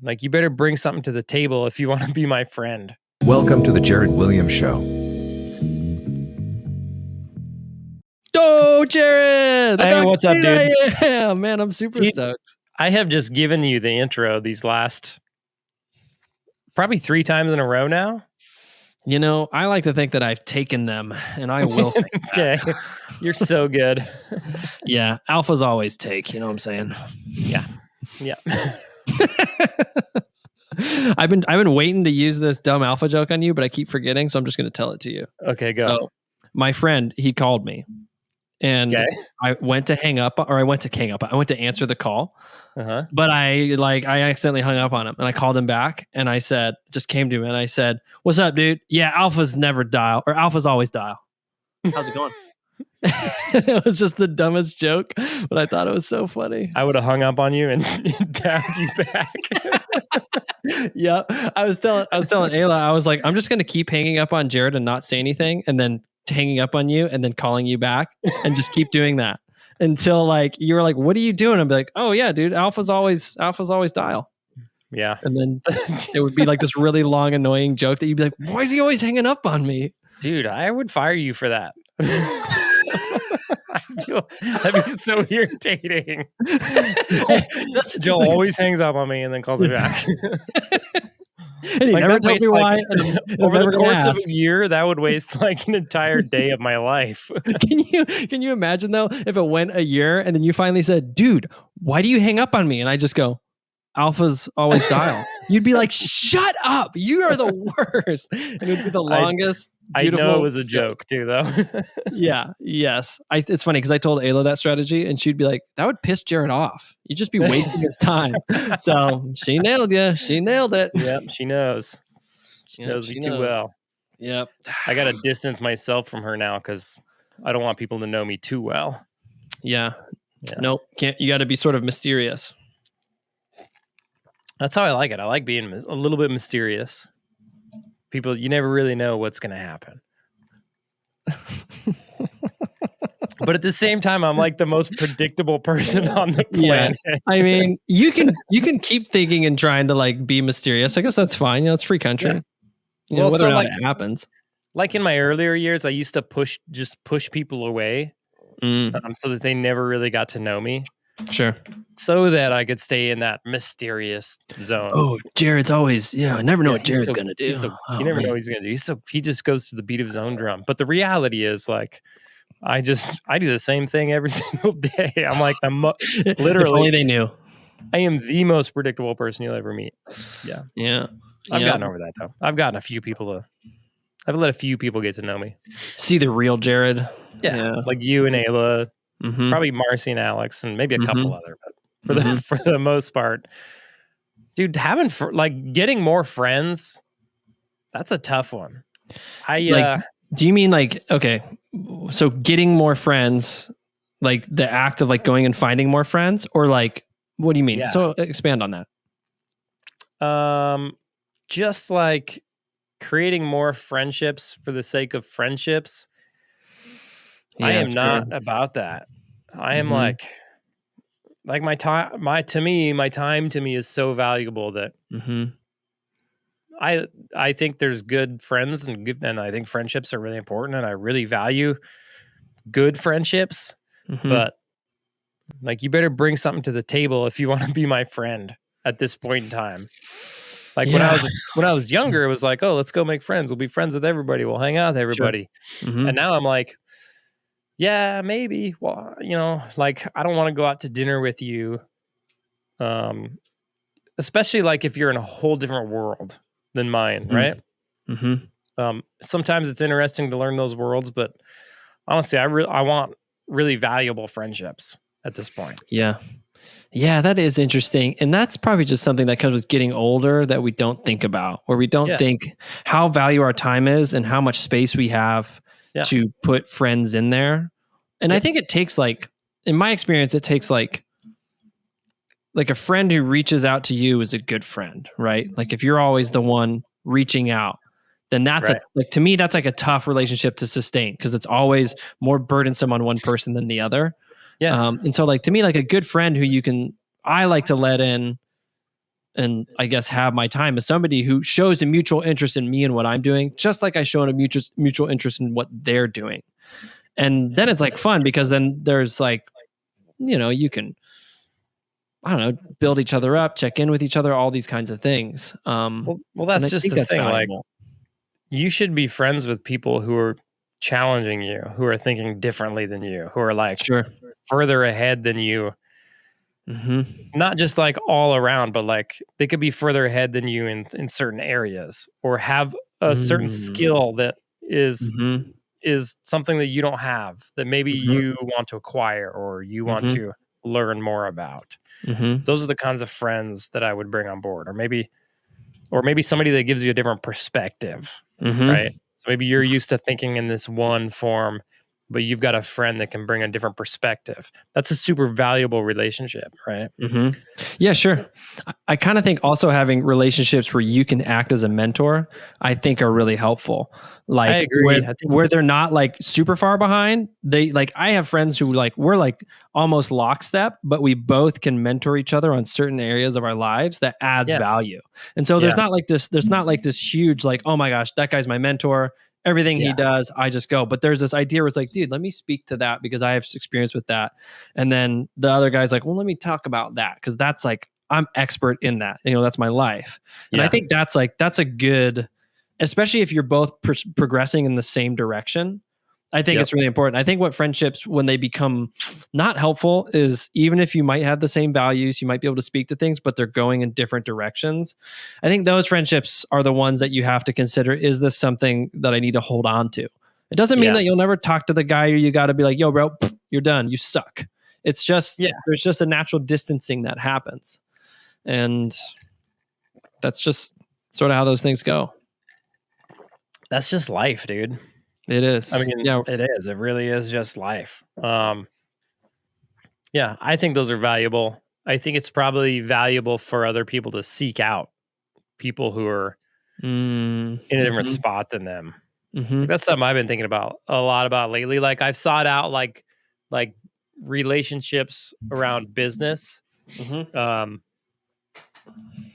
Like, you better bring something to the table if you want to be my friend. Welcome to the Jared Williams Show. Oh, Jared! Look Hey, how what's up, excited dude? I am, man. I'm super Dude, stoked. I have just given you the intro these last probably 3 times in a row now. You know, I like to think that I've taken them, and I will think Okay. You're so good. Yeah, alphas always take, you know what I'm saying? Yeah. I've been waiting to use this dumb alpha joke on you, but I keep forgetting, so I'm just going to tell it to you. Okay, go. So, my friend, he called me, and Okay. I went to hang up, or I went to answer the call, Uh-huh. but I accidentally hung up on him, and I called him back, and I said, just came to him, and I said, "What's up, dude? Yeah, alphas never dial, or alphas always dial. How's it going?" It was just the dumbest joke, but I thought it was so funny. I would have hung up on you and tapped you back. Yeah, I was telling Ayla, I was like, I'm just gonna keep hanging up on Jared and not say anything, and then hanging up on you and then calling you back, and just keep doing that until like you were like, "What are you doing?" I'm like, "Oh yeah, dude, alphas always dial." Yeah. And then it would be like this really long, annoying joke that you'd be like, "Why is he always hanging up on me?" Dude, I would fire you for that. That'd be so irritating. Joe always hangs up on me and then calls me back. And he Like, never that tells wastes, me why. like, And over the never gonna course of ask. a year, that would waste like an entire day of my life. Can you imagine though if it went a year and then you finally said, "Dude, why do you hang up on me?" And I just go, "Alphas always dial." You'd be like, "Shut up! You are the worst." And it'd be the longest. I know it was a joke too, though. Yeah. Yes. It's funny because I told Ayla that strategy, and she'd be like, "That would piss Jared off. You'd just be wasting his time." So she nailed you. She nailed it. Yep, she knows. She Yep, knows she me too knows. well. Yep. I got to distance myself from her now because I don't want people to know me too well. Yeah. Yeah. Nope. Can't. You got to be sort of mysterious. That's how I like it. I like being a little bit mysterious. People, you never really know what's going to happen. But at the same time, I'm like the most predictable person on the planet. Yeah. I mean, you can keep thinking and trying to like be mysterious. I guess that's fine. You know, it's free country. Yeah. You know, Well, whether so, or not like- it happens. Like in my earlier years, I used to push people away so that they never really got to know me, Sure. so that I could stay in that mysterious zone. Oh, Jared's always, I never know what he's Jared's so- gonna do. you never know what he's gonna do. He just goes to the beat of his own drum. But the reality is, like, I do the same thing every single day. I'm like If literally, only they knew. I am the most predictable person you'll ever meet. Yeah. Yeah. I've gotten over that though. I've let a few people get to know me. See the real Jared. Yeah. Like you and Ayla, Mm-hmm. probably Marcy and Alex, and maybe a couple other, but Mm-hmm. for the most part, dude, getting more friends, that's a tough one. Do you mean like, okay, so getting more friends, like the act of like going and finding more friends, or like, what do you mean? Yeah. So expand on that. Just like creating more friendships for the sake of friendships. I am not about that. I am like my time. My time to me is so valuable that I think there's good friends and I think friendships are really important, and I really value good friendships. But like, you better bring something to the table if you want to be my friend at this point in time. Like when I was younger, it was like, oh, let's go make friends. We'll be friends with everybody. We'll hang out with everybody. Sure. And now I'm like, yeah, maybe. Well, like, I don't want to go out to dinner with you. Especially like if you're in a whole different world than mine, right? Sometimes it's interesting to learn those worlds, but honestly, I want really valuable friendships at this point. Yeah. Yeah, that is interesting. And that's probably just something that comes with getting older that we don't think about, where we don't think how value our time is and how much space we have to put friends in there. And I think it takes in my experience, it takes like a friend who reaches out to you is a good friend, right? Like if you're always the one reaching out, then that's to me, that's like a tough relationship to sustain because it's always more burdensome on one person than the other. Yeah. And so like, to me, like a good friend who I like to let in and I guess have my time as somebody who shows a mutual interest in me and what I'm doing, just like I show a mutual interest in what they're doing. And then it's like fun because then there's like, you can, I don't know, build each other up, check in with each other, all these kinds of things. Well, that's just the thing. Valuable. Like, you should be friends with people who are challenging you, who are thinking differently than you, who are like further ahead than you. Not just like all around, but like they could be further ahead than you in certain areas, or have a certain skill that is something that you don't have, that maybe you want to acquire or you want to learn more about. Those are the kinds of friends that I would bring on board, or maybe somebody that gives you a different perspective, right? So maybe you're used to thinking in this one form, but you've got a friend that can bring a different perspective. That's a super valuable relationship, right? Yeah, sure. I kind of think also having relationships where you can act as a mentor, I think are really helpful. Like, I agree. Where they're not like super far behind. They like, I have friends who like, we're like almost lockstep, but we both can mentor each other on certain areas of our lives that adds value. And so there's not like this huge, like, oh my gosh, that guy's my mentor. Everything he does, I just go. But there's this idea where it's like, dude, let me speak to that because I have experience with that. And then the other guy's like, well, let me talk about that because that's like, I'm expert in that. That's my life. And I think that's a good, especially if you're both progressing in the same direction. I think it's really important. I think what friendships, when they become not helpful, is even if you might have the same values, you might be able to speak to things, but they're going in different directions. I think those friendships are the ones that you have to consider. Is this something that I need to hold on to? It doesn't mean that you'll never talk to the guy, or you got to be like, yo, bro, you're done. You suck. It's just, there's just a natural distancing that happens. And that's just sort of how those things go. That's just life, dude. It is. I mean, it is. It really is just life. I think those are valuable. I think it's probably valuable for other people to seek out people who are in a different spot than them. Like, that's something I've been thinking about a lot about lately. Like, I've sought out like relationships around business.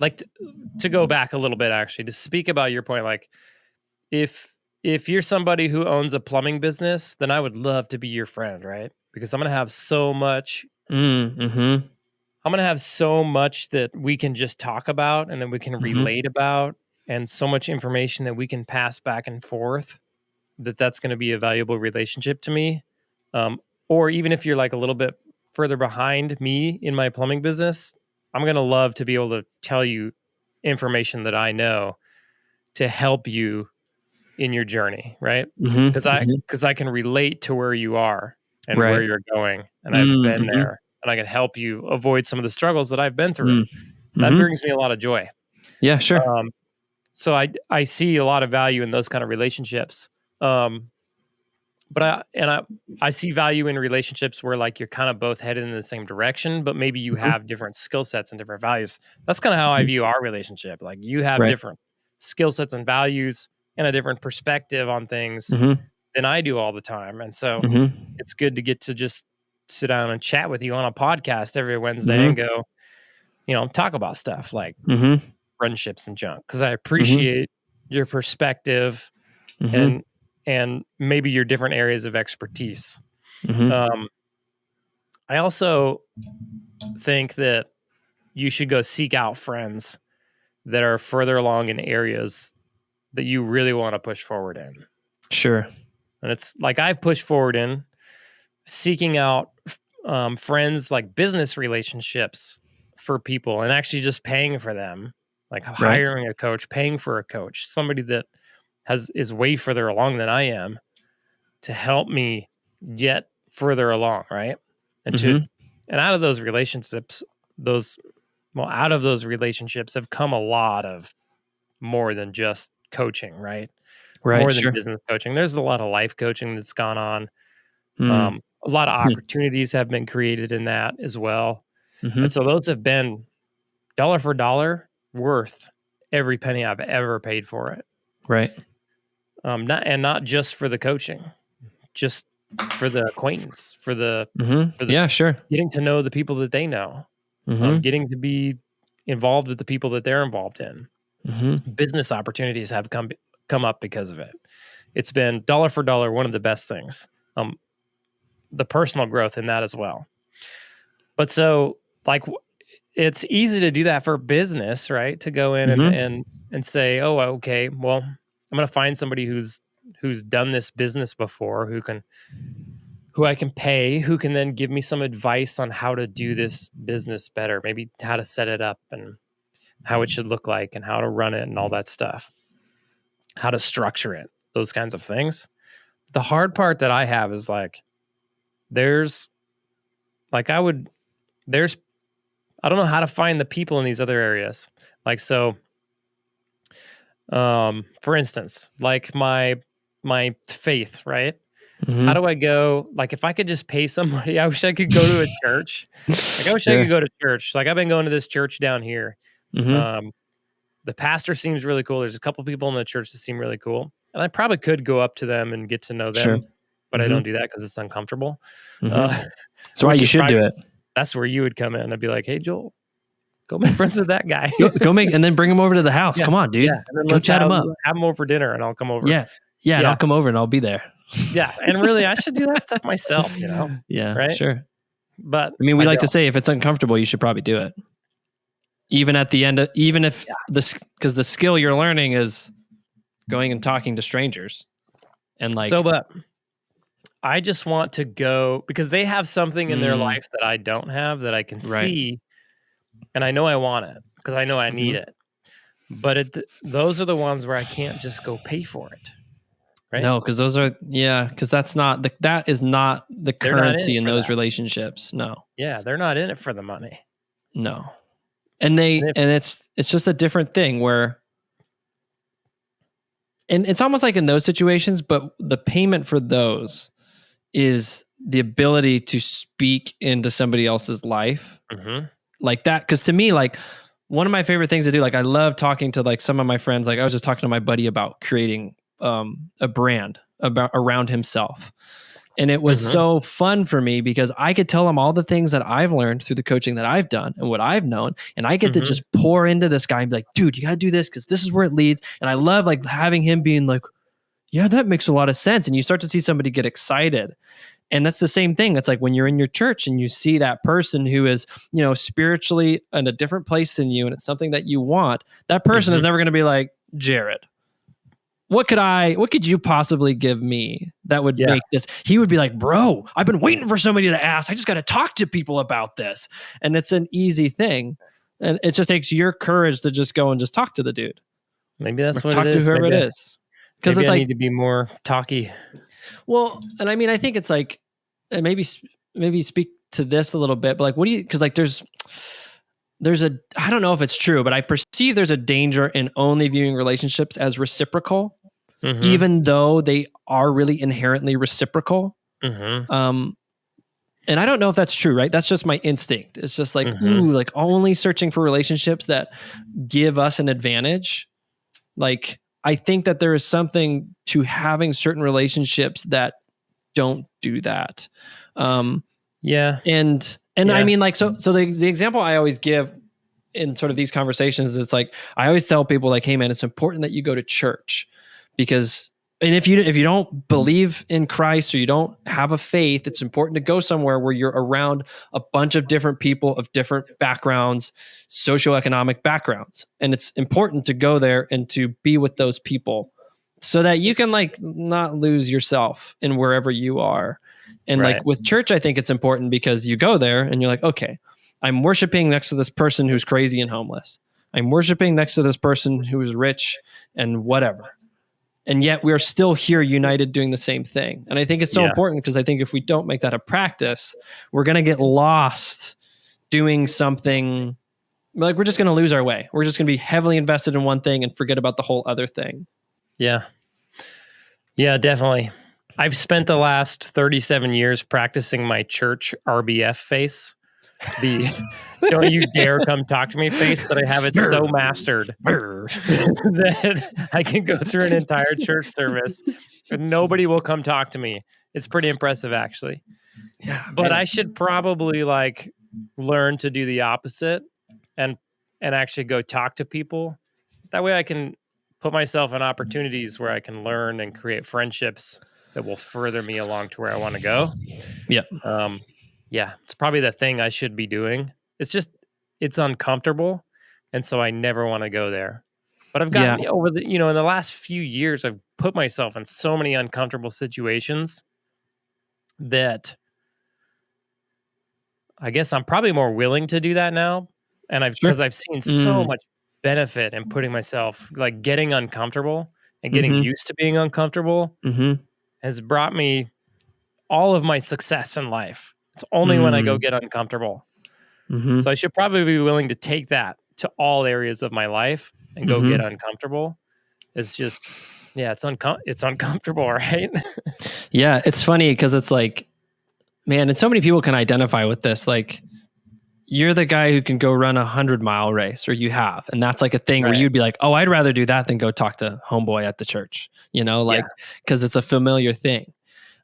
Like to go back a little bit, actually, to speak about your point, like if you're somebody who owns a plumbing business, then I would love to be your friend, right? Because I'm going to have so much. I'm going to have so much that we can just talk about and that we can relate about, and so much information that we can pass back and forth, that's going to be a valuable relationship to me. Or even if you're like a little bit further behind me in my plumbing business, I'm going to love to be able to tell you information that I know to help you in your journey, right? Because I can relate to where you are and where you're going, and I've been there, and I can help you avoid some of the struggles that I've been through. That brings me a lot of joy. Yeah, sure. So I see a lot of value in those kind of relationships. But I see value in relationships where like you're kind of both headed in the same direction, but maybe you have different skill sets and different values. That's kind of how I view our relationship. Like, you have different skill sets and values and a different perspective on things than I do all the time. And so it's good to get to just sit down and chat with you on a podcast every Wednesday and go, talk about stuff like friendships and junk. Cause I appreciate your perspective and maybe your different areas of expertise. I also think that you should go seek out friends that are further along in areas that you really want to push forward in. Sure. And it's like I've pushed forward in seeking out friends, like business relationships for people, and actually just paying for them, like hiring a coach, paying for a coach, somebody that is way further along than I am, to help me get further along, right? And out of those relationships, out of those relationships have come a lot of more than just coaching, right? More than business coaching. There's a lot of life coaching that's gone on. A lot of opportunities have been created in that as well. And so those have been dollar for dollar worth every penny I've ever paid for it. Right. Not just for the coaching, just for the acquaintance, for the sure, getting to know the people that they know, getting to be involved with the people that they're involved in. Mm-hmm. Business opportunities have come up because of it. It's been dollar for dollar one of the best things. The personal growth in that as well. But so like it's easy to do that for business, right? To go in and say, oh, okay, well, I'm going to find somebody who's done this business before, who I can pay, who can then give me some advice on how to do this business better, maybe how to set it up and how it should look like and how to run it and all that stuff, how to structure it, those kinds of things. The hard part that I have is like, I don't know how to find the people in these other areas. Like, so, for instance, like my faith, right? Mm-hmm. How do I go? Like, if I could just pay somebody, I wish I could go to a church. Like, I wish I could go to church. Like, I've been going to this church down here. Mm-hmm. The pastor seems really cool. There's a couple people in the church that seem really cool. And I probably could go up to them and get to know them, but I don't do that because it's uncomfortable. That's why you should do it. That's where you would come in. I'd be like, hey, Joel, go make friends with that guy. go make, and then bring him over to the house. Come on, dude. Yeah. And then go chat him up. Have him over for dinner and I'll come over. Yeah. And I'll come over and I'll be there. Yeah. And really, I should do that stuff myself, you know? Yeah. Right. Sure. But I mean, we like to say if it's uncomfortable, you should probably do it. Even at the end of, because the skill you're learning is going and talking to strangers. And like, but I just want to go because they have something in their life that I don't have that I can see. And I know I want it because I know I need it. But those are the ones where I can't just go pay for it. Right? No, because those are, because that is not the currency in those relationships. No. Yeah. They're not in it for the money. No. And it's just a different thing where, and it's almost like in those situations, but the payment for those is the ability to speak into somebody else's life like that. Because to me, like one of my favorite things to do, like I love talking to like some of my friends. Like I was just talking to my buddy about creating a brand around himself. And it was so fun for me because I could tell him all the things that I've learned through the coaching that I've done and what I've known. And I get to just pour into this guy and be like, dude, you got to do this because this is where it leads. And I love like having him being like, yeah, that makes a lot of sense. And you start to see somebody get excited. And that's the same thing. It's like when you're in your church and you see that person who is, spiritually in a different place than you, and it's something that you want, that person is never going to be like, Jared, what could you possibly give me that would make this? He would be like, bro, I've been waiting for somebody to ask. I just got to talk to people about this. And it's an easy thing. And it just takes your courage to just go and just talk to the dude. Maybe that's what it is. Talk to whoever it is. Because it's like, I need to be more talky. Well, and I mean, I think it's like, and maybe speak to this a little bit, but like, because like there's I don't know if it's true, but I perceive there's a danger in only viewing relationships as reciprocal, even though they are really inherently reciprocal. And I don't know if that's true, right? That's just my instinct. It's just like, like only searching for relationships that give us an advantage. Like, I think that there is something to having certain relationships that don't do that. And I mean, like, so the example I always give in sort of these conversations, it's like, I always tell people like, hey man, it's important that you go to church because, and if you don't believe in Christ or you don't have a faith, it's important to go somewhere where you're around a bunch of different people of different backgrounds, socioeconomic backgrounds. And it's important to go there and to be with those people so that you can like not lose yourself in wherever you are. And like with church, I think it's important because you go there and you're like, okay, I'm worshiping next to this person who's crazy and homeless. I'm worshiping next to this person who is rich and whatever. And yet we're still here united doing the same thing. And I think it's so important because I think if we don't make that a practice, we're going to get lost doing something like we're just going to lose our way. We're just going to be heavily invested in one thing and forget about the whole other thing. Yeah. Yeah, definitely. I've spent the last 37 years practicing my church RBF face. The don't you dare come talk to me face that I have it so mastered that I can go through an entire church service and nobody will come talk to me. It's pretty impressive actually. Yeah. But I should probably like learn to do the opposite and and actually go talk to people. That way I can put myself in opportunities where I can learn and create friendships that will further me along to where I want to go. Yep. Yeah, it's probably the thing I should be doing. It's uncomfortable. And so I never want to go there. But I've gotten over in the last few years, I've put myself in so many uncomfortable situations that I guess I'm probably more willing to do that now. And because I've seen so much benefit in putting myself, like getting uncomfortable and getting used to being uncomfortable has brought me all of my success in life. It's only when I go get uncomfortable. So I should probably be willing to take that to all areas of my life and go get uncomfortable. It's just, it's uncomfortable, right? Yeah, it's funny because it's like, man, and so many people can identify with this. Like, you're the guy who can go run 100-mile race, or you have, and that's like a thing where you'd be like, oh, I'd rather do that than go talk to homeboy at the church, because it's a familiar thing.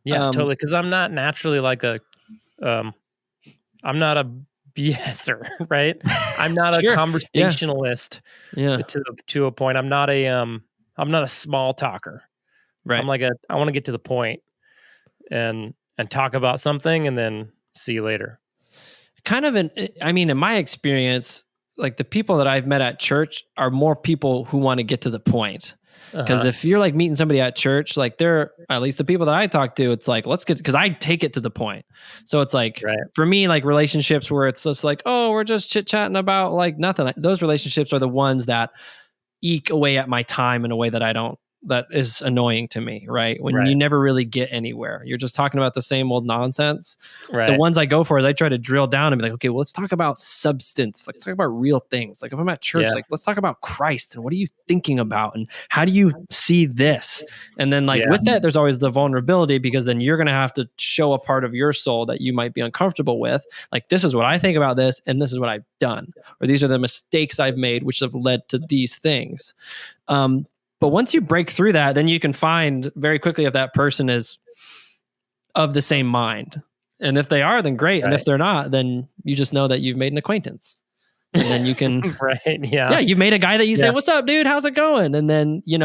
Yeah, totally. Because I'm not naturally like I'm not a BSer, right? I'm not a conversationalist. To a point. I'm not a small talker. Right. I'm like I want to get to the point and talk about something and then see you later. Kind of in my experience, like the people that I've met at church are more people who want to get to the point. Because if you're like meeting somebody at church, like they're, at least the people that I talk to, it's like, because I take it to the point. So it's like, for me, like relationships where it's just like, oh, we're just chit chatting about like nothing. Those relationships are the ones that eke away at my time in a way that is annoying to me, right? When you never really get anywhere, you're just talking about the same old nonsense. The ones I go for is I try to drill down and be like, okay, well, let's talk about substance. Like, let's talk about real things. Like if I'm at church, like let's talk about Christ and what are you thinking about and how do you see this? And then with that, there's always the vulnerability, because then you're going to have to show a part of your soul that you might be uncomfortable with. Like, this is what I think about this, and this is what I've done, or these are the mistakes I've made, which have led to these things. But once you break through that, then you can find very quickly if that person is of the same mind. And if they are, then great. And if they're not, then you just know that you've made an acquaintance. And then you can, you've made a guy that you say, what's up, dude? How's it going? And then, you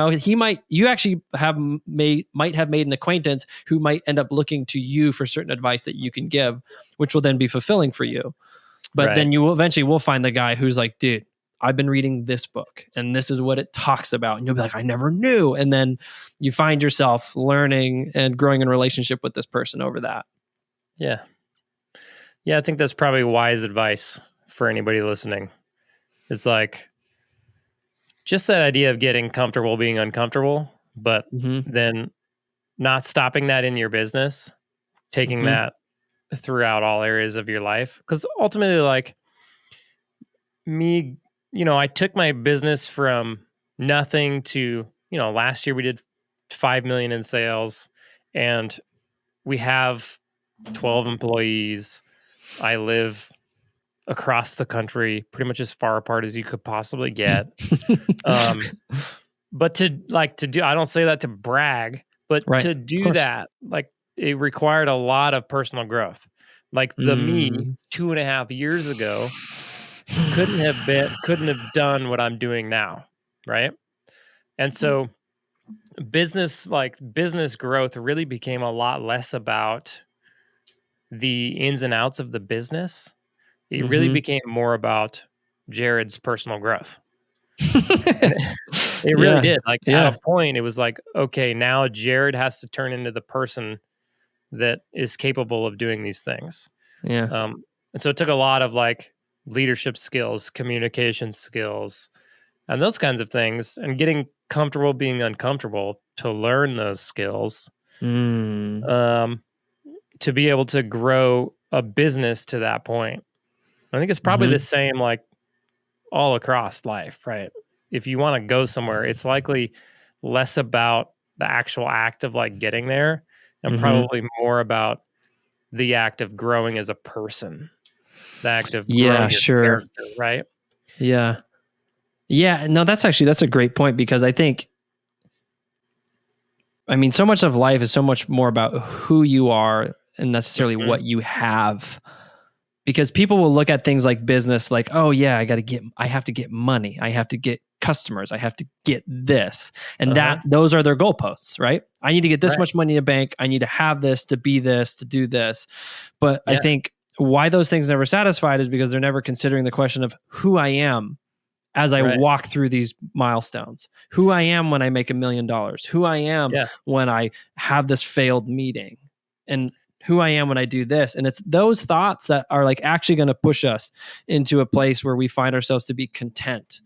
actually might have made an acquaintance who might end up looking to you for certain advice that you can give, which will then be fulfilling for you. But then you will eventually find the guy who's like, dude, I've been reading this book and this is what it talks about. And you'll be like, I never knew. And then you find yourself learning and growing in relationship with this person over that. Yeah. Yeah. I think that's probably wise advice for anybody listening. It's like just that idea of getting comfortable being uncomfortable, but then not stopping that in your business, taking that throughout all areas of your life. Because ultimately, like me, I took my business from nothing to, last year we did 5 million in sales and we have 12 employees. I live across the country, pretty much as far apart as you could possibly get. But to do, I don't say that to brag, but to do that, like it required a lot of personal growth. Like the me 2.5 years ago couldn't have done what I'm doing now, right? And so business growth really became a lot less about the ins and outs of the business. It really became more about Jared's personal growth. It really did. Like at a point, it was like, okay, now Jared has to turn into the person that is capable of doing these things. Yeah. And so it took a lot of like leadership skills, communication skills, and those kinds of things, and getting comfortable being uncomfortable to learn those skills, to be able to grow a business to that point. I think it's probably the same like all across life, right? If you want to go somewhere, it's likely less about the actual act of like getting there and probably more about the act of growing as a person, the act of growing your character, right? Yeah. Yeah. No, that's a great point, because I think, so much of life is so much more about who you are and necessarily what you have because people will look at things like business like, oh yeah, I have to get money, I have to get customers, I have to get this, and those are their goalposts, right? I need to get this much money in a bank, I need to have this, to be this, to do this. But I think why those things never satisfied is because they're never considering the question of who I am as I walk through these milestones, who I am when I make $1 million, who I am when I have this failed meeting, and who I am when I do this. And it's those thoughts that are like actually going to push us into a place where we find ourselves to be content,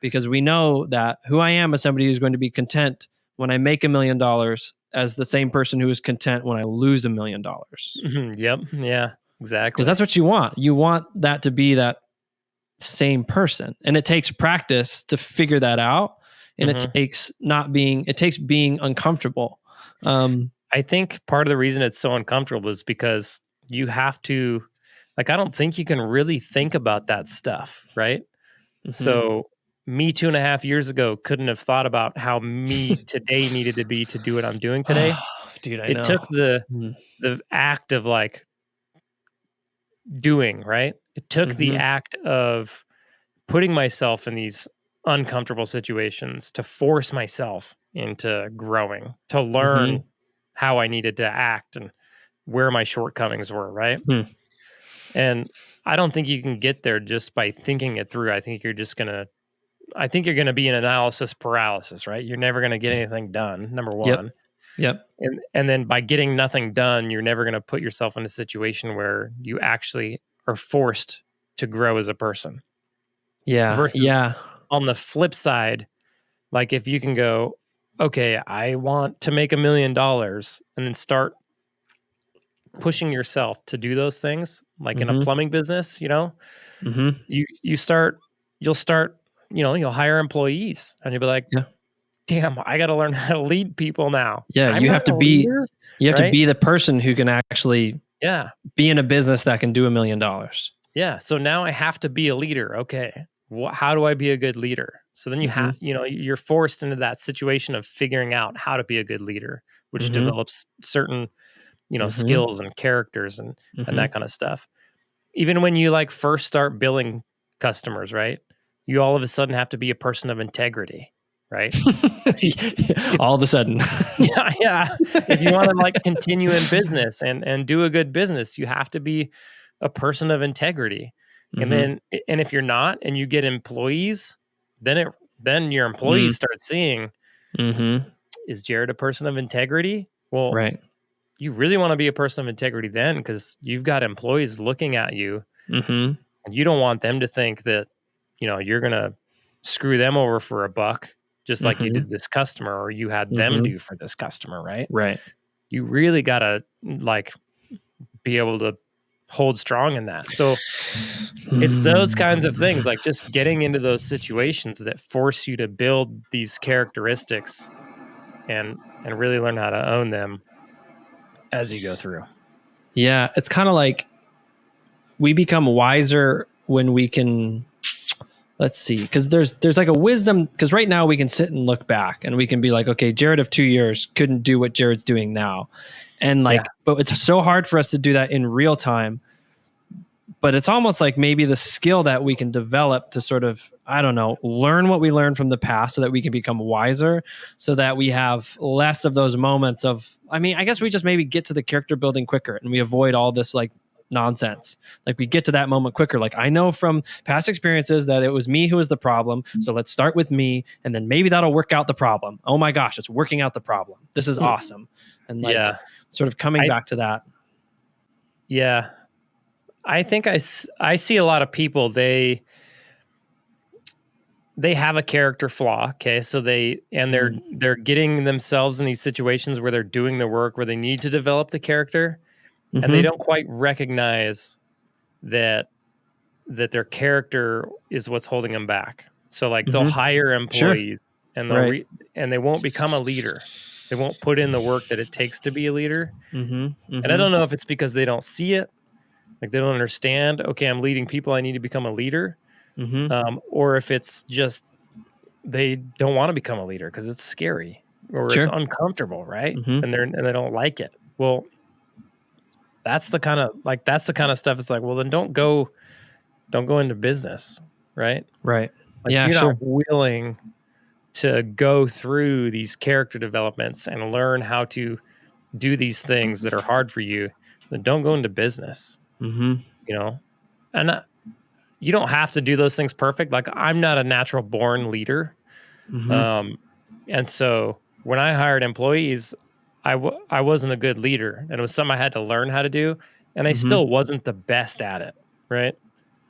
because we know that who I am as somebody who's going to be content when I make $1 million as the same person who is content when I lose $1 million. Yep. Yeah, exactly. Because that's what you want. You want that to be that same person. And it takes practice to figure that out. And it takes being uncomfortable. I think part of the reason it's so uncomfortable is because you have to, like, I don't think you can really think about that stuff, right? So me 2.5 years ago couldn't have thought about how me today needed to be to do what I'm doing today. Dude, I know. It took the act of like doing, right? It took the act of putting myself in these uncomfortable situations to force myself into growing, to learn how I needed to act and where my shortcomings were, right? And I don't think you can get there just by thinking it through. I think you're going to be in analysis paralysis, right? You're never going to get anything done, number one. Yep. And then by getting nothing done, you're never going to put yourself in a situation where you actually are forced to grow as a person. Yeah. Versus on the flip side, like if you can go, okay, I want to make $1 million, and then start pushing yourself to do those things, like in a plumbing business, you'll start, you'll hire employees, and you'll be like, damn, I got to learn how to lead people now. Yeah. You have to be the person who can actually be in a business that can do $1 million. Yeah. So now I have to be a leader. Okay. How do I be a good leader? So then you have, you're forced into that situation of figuring out how to be a good leader, which develops certain, skills and characters and that kind of stuff. Even when you like first start billing customers, right? You all of a sudden have to be a person of integrity, right? All of a sudden. Yeah. If you want to like continue in business and do a good business, you have to be a person of integrity. And if you're not, and you get employees, then your employees start seeing, is Jared a person of integrity? Well, you really want to be a person of integrity then, because you've got employees looking at you, and you don't want them to think that, you're going to screw them over for $1, just like you did this customer, or you had them do for this customer, right? Right. You really got to like be able to hold strong in that. So it's those kinds of things, like just getting into those situations that force you to build these characteristics and really learn how to own them as you go through. Yeah. It's kind of like we become wiser when we can, let's see, because there's like a wisdom, because right now we can sit and look back and we can be like, okay, Jared of 2 years couldn't do what Jared's doing now. And like, but it's so hard for us to do that in real time. But it's almost like maybe the skill that we can develop to sort of, I don't know, learn what we learned from the past so that we can become wiser, so that we have less of those moments of, I guess we just maybe get to the character building quicker and we avoid all this like nonsense. Like we get to that moment quicker. Like I know from past experiences that it was me who was the problem. So let's start with me, and then maybe that'll work out the problem. Oh my gosh, it's working out the problem. This is awesome. And like sort of coming back to that. Yeah. I think I see a lot of people, they have a character flaw. Okay. So they're getting themselves in these situations where they're doing the work where they need to develop the character, and they don't quite recognize that their character is what's holding them back. So like they'll hire employees and and they won't become a leader. They won't put in the work that it takes to be a leader. And I don't know if it's because they don't see it. Like they don't understand, okay, I'm leading people, I need to become a leader. Or if it's just they don't want to become a leader because it's scary or it's uncomfortable, right? And they don't like it. Well, that's the kind of stuff. It's like, well, then don't go into business, right? Right. Like, if you're not willing to go through these character developments and learn how to do these things that are hard for you, then don't go into business. Mm-hmm. You know, and you don't have to do those things perfect. Like, I'm not a natural born leader. Mm-hmm. And so when I hired employees, I wasn't a good leader, and it was something I had to learn how to do, and I still wasn't the best at it, right?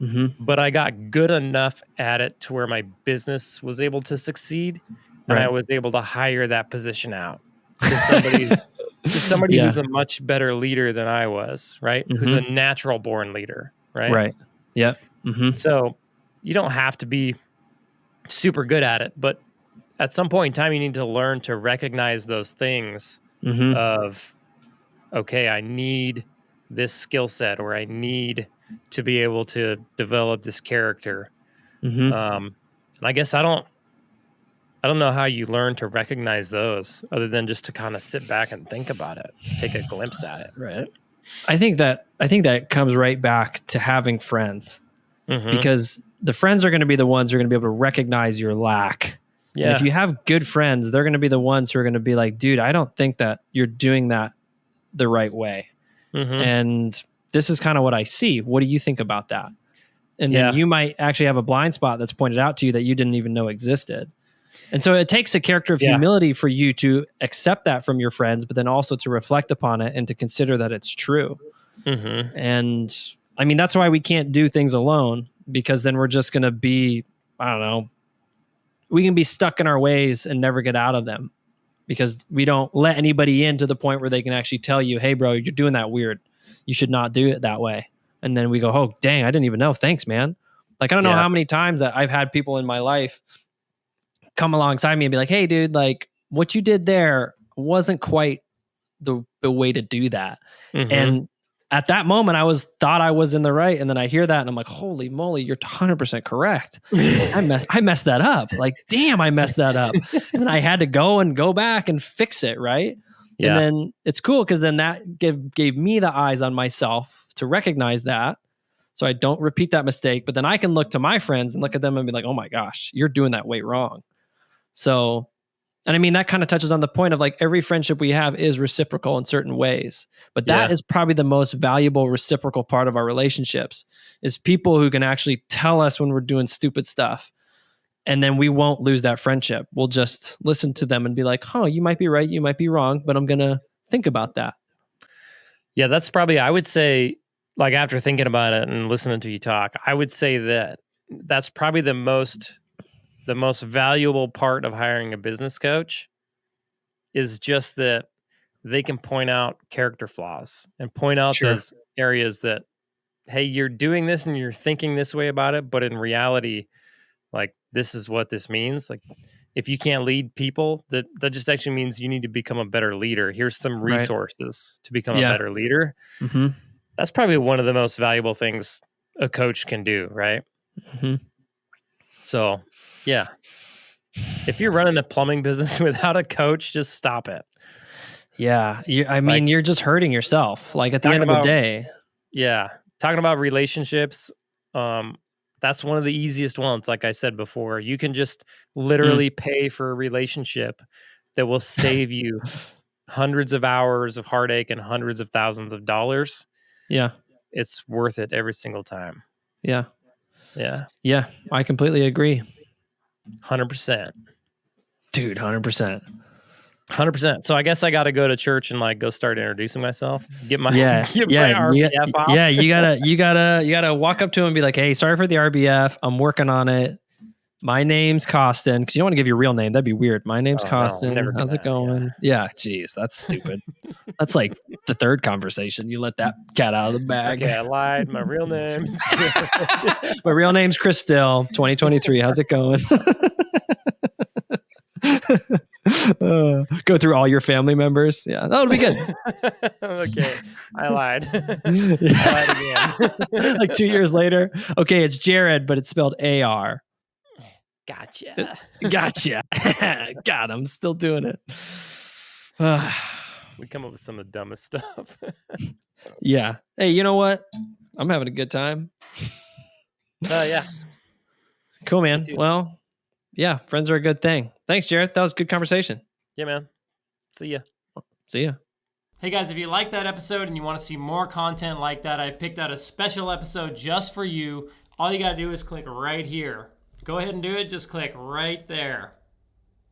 Mm-hmm. But I got good enough at it to where my business was able to succeed, and I was able to hire that position out to somebody who's a much better leader than I was, right? Mm-hmm. Who's a natural born leader, right? Right. Yep. Mm-hmm. So you don't have to be super good at it, but at some point in time, you need to learn to recognize those things of, okay, I need this skill set, or I need to be able to develop this character. And I guess I don't know how you learn to recognize those other than just to kind of sit back and think about it, take a glimpse at it, right? I think that comes right back to having friends, because the friends are going to be the ones who are going to be able to recognize your lack. Yeah. And if you have good friends, they're going to be the ones who are going to be like, dude, I don't think that you're doing that the right way. And this is kind of what I see. What do you think about that? And then you might actually have a blind spot that's pointed out to you that you didn't even know existed. And so it takes a character of humility for you to accept that from your friends, but then also to reflect upon it and to consider that it's true. And I mean, that's why we can't do things alone, because then we're just going to be, I don't know, we can be stuck in our ways and never get out of them, because we don't let anybody in to the point where they can actually tell you, hey, bro, you're doing that weird. You should not do it that way. And then we go, oh, dang, I didn't even know. Thanks, man. Like, I don't know how many times that I've had people in my life come alongside me and be like, hey, dude, like, what you did there wasn't quite the way to do that. And at that moment, thought I was in the right. And then I hear that and I'm like, holy moly, you're 100% correct. I messed that up. Like, damn, I messed that up. And then I had to go back and fix it. Right. Yeah. And then it's cool, because then that gave me the eyes on myself to recognize that, so I don't repeat that mistake. But then I can look to my friends and look at them and be like, oh my gosh, you're doing that way wrong. So, and I mean, that kind of touches on the point of, like, every friendship we have is reciprocal in certain ways, but that is probably the most valuable reciprocal part of our relationships, is people who can actually tell us when we're doing stupid stuff. And then we won't lose that friendship. We'll just listen to them and be like, oh, you might be right, you might be wrong, but I'm going to think about that. Yeah, that's probably, I would say, like, after thinking about it and listening to you talk, I would say that that's probably the most valuable part of hiring a business coach, is just that they can point out character flaws and point out those areas that, hey, you're doing this and you're thinking this way about it, but in reality, like, this is what this means. Like, if you can't lead people, that just actually means you need to become a better leader. Here's some resources to become a better leader. That's probably one of the most valuable things a coach can do, right? So, yeah. If you're running a plumbing business without a coach, just stop it. Yeah. You're just hurting yourself. Like, at the end of the day. Yeah. Talking about relationships, that's one of the easiest ones. Like I said before, you can just literally pay for a relationship that will save you hundreds of hours of heartache and hundreds of thousands of dollars. Yeah. It's worth it every single time. Yeah. Yeah. Yeah. I completely agree. 100%. Dude, 100%. 100%. So I guess I got to go to church and, like, go start introducing myself. Get my RBF off. Yeah, you gotta walk up to him and be like, "Hey, sorry for the RBF. I'm working on it. My name's Costin," because you don't want to give your real name. That'd be weird. My name's Costin. No, how's it going? Yeah, geez, that's stupid. That's like the third conversation. You let that cat out of the bag. Okay, I lied. My real name. My real name's Chris Still. 2023. How's it going? Go through all your family members. Yeah, that'll be good. Okay, I lied. I lied again. Like 2 years later. Okay, it's Jared, but it's spelled AR. Gotcha. God, I'm still doing it. We come up with some of the dumbest stuff. Yeah. Hey, you know what? I'm having a good time. Yeah. Cool, man. Well, yeah, friends are a good thing. Thanks, Jared. That was a good conversation. Yeah, man. See ya. See ya. Hey guys, if you liked that episode and you want to see more content like that, I picked out a special episode just for you. All you got to do is click right here. Go ahead and do it. Just click right there.